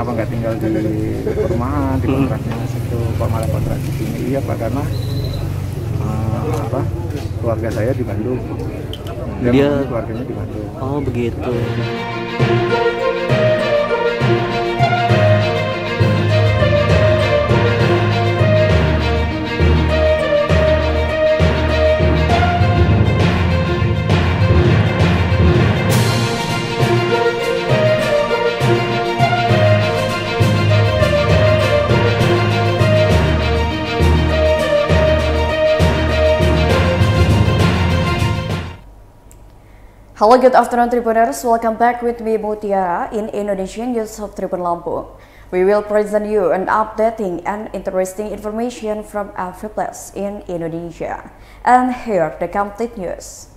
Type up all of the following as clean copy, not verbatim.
kenapa nggak tinggal di perumahan, di kontraknya situ, kok malah kontrak di sini? Iya Pak, karena keluarga saya di Bandung. Dia keluarganya di Bandung. Oh begitu. Hello, good afternoon Tribuners. Welcome back with me Mutiara in Indonesian News of Tribun Lampung. We will present you an updating and interesting information from every place in Indonesia. And here the complete news.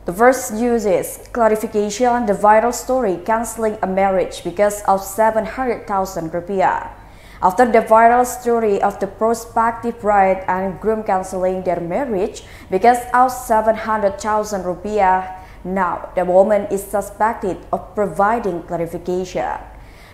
The first news is clarification the viral story cancelling a marriage because of 700,000 rupiah. After the viral story of the prospective bride and groom cancelling their marriage because of 700,000 rupiah, now the woman is suspected of providing clarification.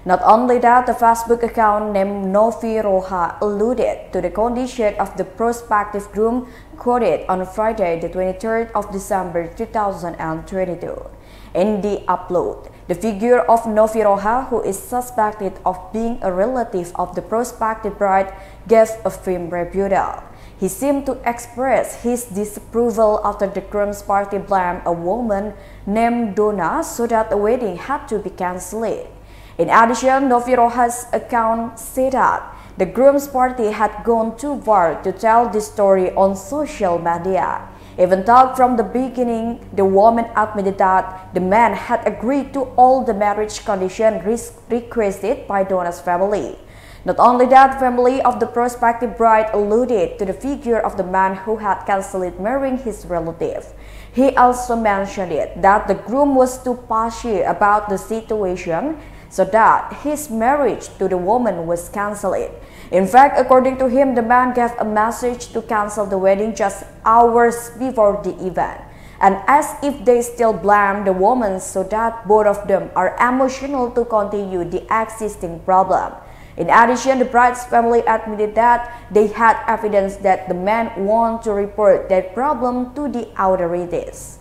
Not only that, the Facebook account named Novi Roha alluded to the condition of the prospective groom quoted on Friday, the 23rd of December 2022. In the upload, the figure of Novi Roha, who is suspected of being a relative of the prospective bride, gave a firm rebuttal. He seemed to express his disapproval after the groom's party blamed a woman named Donna so that the wedding had to be cancelled. In addition, Novi Roha's account said that the groom's party had gone too far to tell this story on social media. Even though from the beginning, the woman admitted that the man had agreed to all the marriage conditions requested by Donna's family. Not only that, the family of the prospective bride alluded to the figure of the man who had cancelled marrying his relative. He also mentioned that the groom was too pushy about the situation, so that his marriage to the woman was cancelled. In fact, according to him, the man gave a message to cancel the wedding just hours before the event, and as if they still blame the woman so that both of them are emotional to continue the existing problem. In addition, the bride's family admitted that they had evidence that the man wanted to report that problem to the authorities.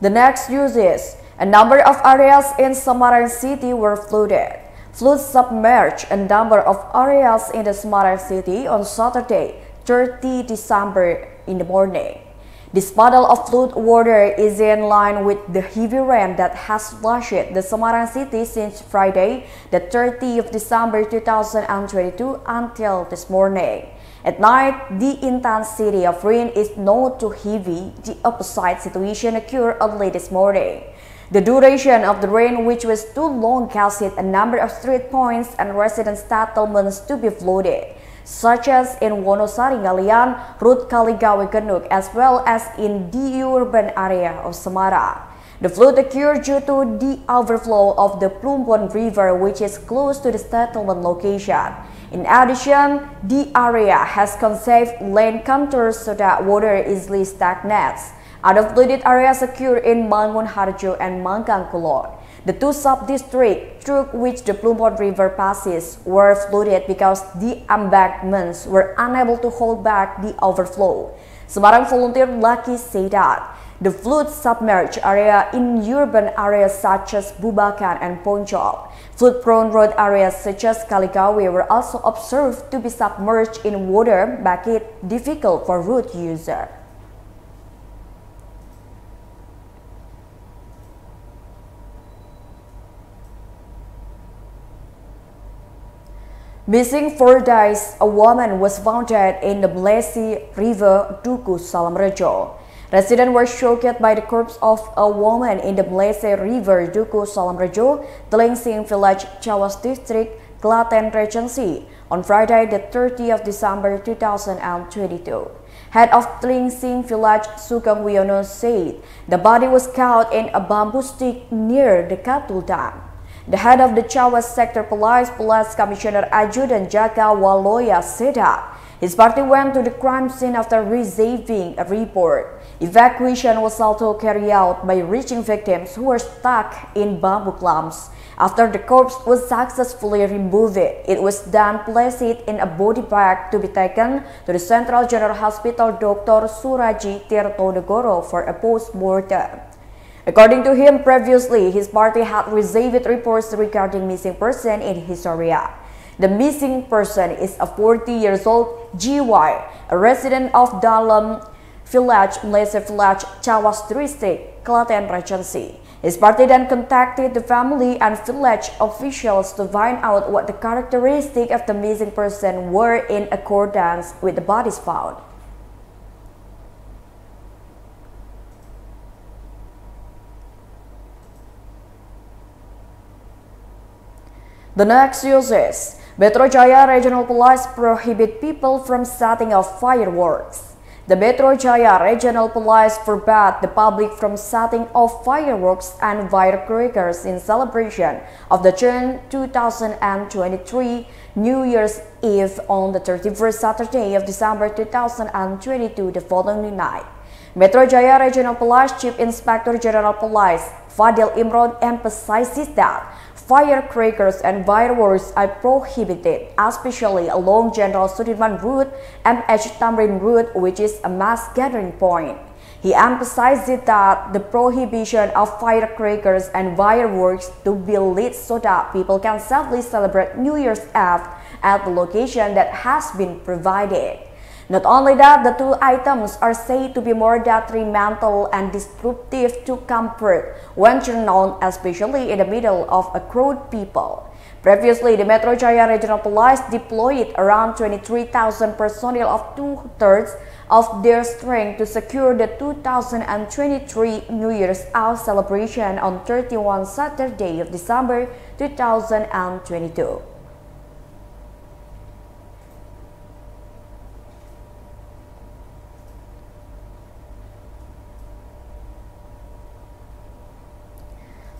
The next news is a number of areas in Semarang City were flooded. Floods submerged a number of areas in the Semarang City on Saturday, 30 December in the morning. This puddle of flood water is in line with the heavy rain that has flushed the Semarang City since Friday, the 30th of December 2022 until this morning. At night, the intensity of rain is not too heavy. The opposite situation occurred early this morning. The duration of the rain, which was too long, caused a number of street points and resident settlements to be flooded, such as in Wonosari Ngalian, Rut Kaligawe Genuk, as well as in the urban area of Semarang. The flood occurred due to the overflow of the Plumbon River, which is close to the settlement location. In addition, the area has conceived land contours so that water easily stagnates. Other flooded areas occur in Mangun Harjo and Mangkang Kulon. The two sub-districts through which the Plumbon River passes were flooded because the embankments were unable to hold back the overflow. Semarang volunteer Lucky said that the flood submerged area in urban areas such as Bubakan and Poncol. Flood-prone road areas such as Kaligawe were also observed to be submerged in water, making it difficult for road users. Missing 4 days, a woman was found dead in the Mlesi River, Duku, Salamrejo. Residents were shocked by the corpse of a woman in the Mlesi River, Duku, Salamrejo, Tlingsing Village, Chawas District, Klaten Regency, on Friday, the 30th of December 2022. Head of Tlingsing Village, Sugeng Wiono, said the body was caught in a bamboo stick near the Katul Dam. The head of the Chawas Sector Police Commissioner Adjutant Jaka Waloya said that his party went to the crime scene after receiving a report. Evacuation was also carried out by reaching victims who were stuck in bamboo clumps. After the corpse was successfully removed, it was then placed in a body bag to be taken to the Central General Hospital Dr. Suraji Tirtonegoro for a post-mortem. According to him, previously, his party had received reports regarding missing person in his area. The missing person is a 40-year-old GY, a resident of Dalam Village, Malaysia Village, Chawas District, Klaten Regency. His party then contacted the family and village officials to find out what the characteristics of the missing person were in accordance with the bodies found. The next news is Metro Jaya Regional Police prohibit people from setting off fireworks. The Metro Jaya Regional Police forbade the public from setting off fireworks and firecrackers in celebration of the June 2023 New Year's Eve on the 31st Saturday of December 2022, the following night. Metro Jaya Regional Police Chief Inspector General Police Fadil Imron emphasizes that firecrackers and fireworks are prohibited, especially along General Sudirman Route, MH Tamrin Route, which is a mass gathering point. He emphasized that the prohibition of firecrackers and fireworks to be lit so that people can safely celebrate New Year's Eve at the location that has been provided. Not only that, the two items are said to be more detrimental and disruptive to comfort when turned on, especially in the middle of a crowd people. Previously, the Metro Jaya Regional Police deployed around 23,000 personnel of two-thirds of their strength to secure the 2023 New Year's Eve celebration on 31 Saturday of December 2022.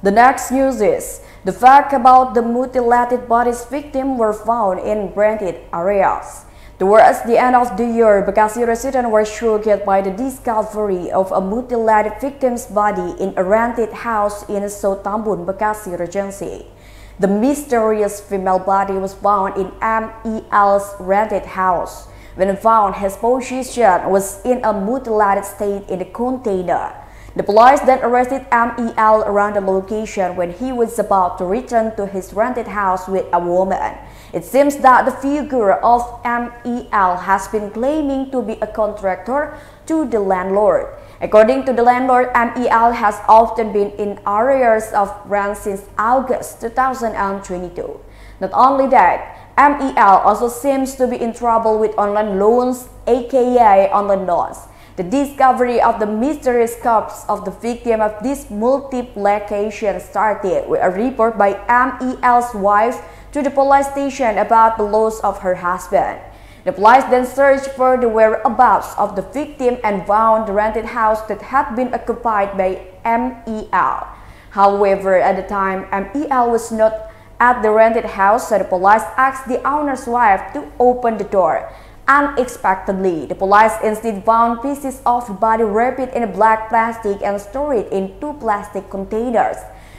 The next news is the fact about the mutilated bodies victims were found in rented areas. Towards the end of the year, Bekasi residents were shocked by the discovery of a mutilated victim's body in a rented house in Tribun, Bekasi Regency. The mysterious female body was found in MEL's rented house. When found, his position was in a mutilated state in the container. The police then arrested MEL around the location when he was about to return to his rented house with a woman. It seems that the figure of MEL has been claiming to be a contractor to the landlord. According to the landlord, MEL has often been in arrears of rent since August 2022. Not only that, MEL also seems to be in trouble with online loans, aka online loans. The discovery of the mysterious corpse of the victim of this multiplication started with a report by MEL's wife to the police station about the loss of her husband. The police then searched for the whereabouts of the victim and found the rented house that had been occupied by MEL. However, at the time, MEL was not at the rented house, so the police asked the owner's wife to open the door. Unexpectedly, the police instead found pieces of the body wrapped in a black plastic and stored in two plastic containers.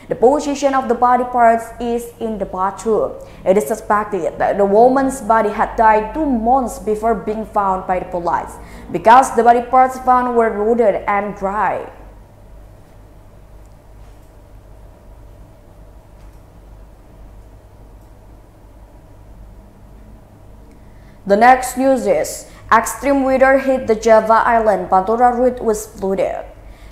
The position of the body parts is in the bathroom. It is suspected that the woman's body had died 2 months before being found by the police, because the body parts found were rotted and dry. The next news is extreme weather hit the Java Island. Pantura route was flooded.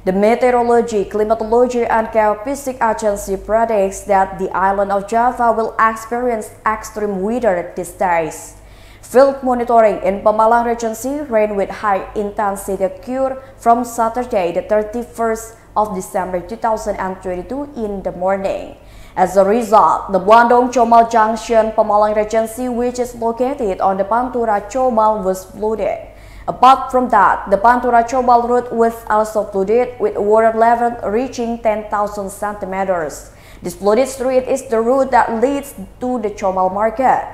The Meteorology, Climatology and Geophysics Agency predicts that the island of Java will experience extreme weather these days. Field monitoring in Pemalang Regency rain with high intensity occurred from Saturday, the 31st of December 2022 in the morning. As a result, the Bandung Chomal Junction, Pemalang Regency, which is located on the Pantura Chomal, was flooded. Apart from that, the Pantura Chomal route was also flooded with water level reaching 10,000 centimeters. This flooded street is the route that leads to the Chomal market.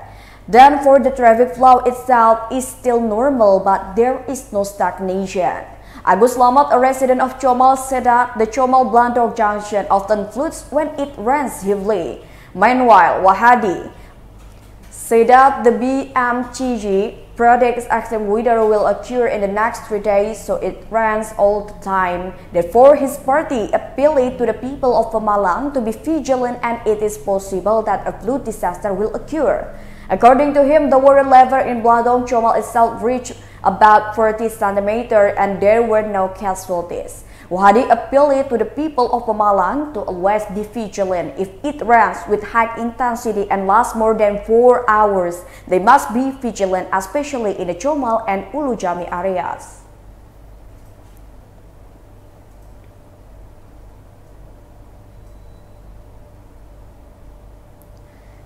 Then for the traffic flow itself is still normal, but there is no stagnation. Agus Slamet, a resident of Chomal, said that the Chomal-Blandok junction often floods when it rains heavily. Meanwhile, Wahadi said that the BMTG predicts extreme weather will occur in the next 3 days, so it rains all the time. Therefore, his party appealed to the people of Pemalang to be vigilant, and it is possible that a flood disaster will occur. According to him, the water level in Blandok Chomal itself reached about 40 centimeters and there were no casualties. Wahadi appealed to the people of Pemalang to always be vigilant. If it rains with high intensity and lasts more than 4 hours, they must be vigilant, especially in the Chomal and Ulu Jami areas.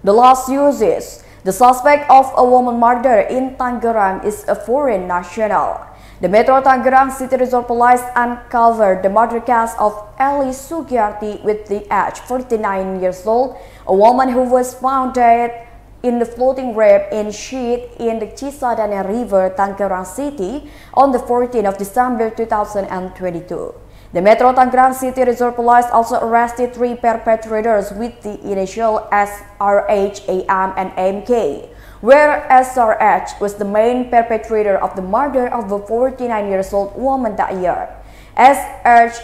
The last uses. The suspect of a woman murder in Tangerang is a foreign national. The Metro Tangerang City Resort Police uncovered the murder case of Eli Sugiyarti with the age 49 years old, a woman who was found dead in the floating wreck in sheet in the Cisadane River, Tangerang City on the 14th of December 2022. The Metro Tangerang City Resort Police also arrested 3 perpetrators with the initial SRH, AM, and AMK, where SRH was the main perpetrator of the murder of a 49-year-old woman that year. SRH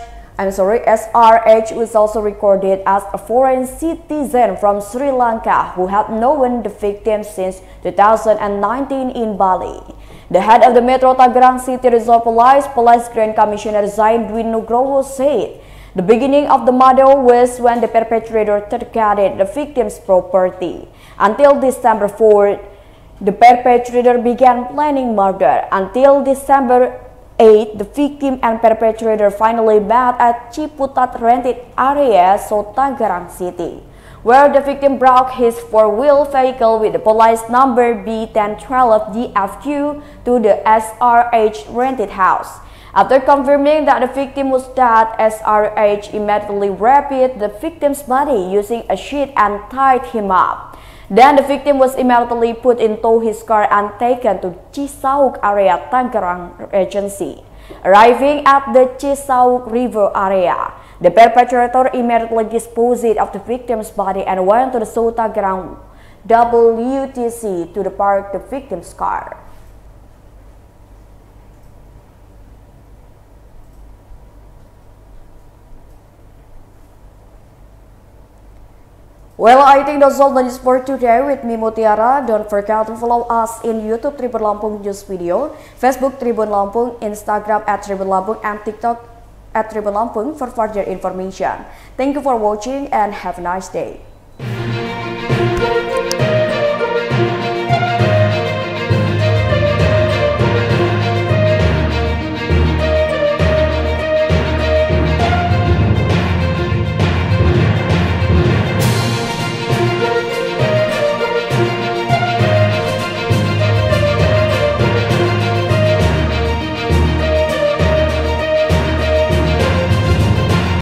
was also recorded as a foreign citizen from Sri Lanka who had known the victim since 2019 in Bali. The head of the Metro Tangerang City Resort Police Grand Commissioner Zain Dwi Nugroho said the beginning of the murder was when the perpetrator targeted the victim's property. Until December 4th, the perpetrator began planning murder. Until December 8th, the victim and perpetrator finally met at Ciputat rented area, so Tangerang City, where the victim brought his 4-wheel vehicle with the police number B1012 DFQ to the SRH rented house. After confirming that the victim was dead, SRH immediately wrapped the victim's body using a sheet and tied him up. Then the victim was immediately put into his car and taken to Cisauk area, Tangerang Regency. Arriving at the Cisauk River area, the perpetrator immediately disposed of the victim's body and went to the South Tangerang WTC to park the victim's car. Well, I think that's all the news for today with me, Mutiara. Don't forget to follow us in YouTube Tribun Lampung News Video, Facebook Tribun Lampung, Instagram @Tribun Lampung, and TikTok @Tribun Lampung for further information. Thank you for watching and have a nice day.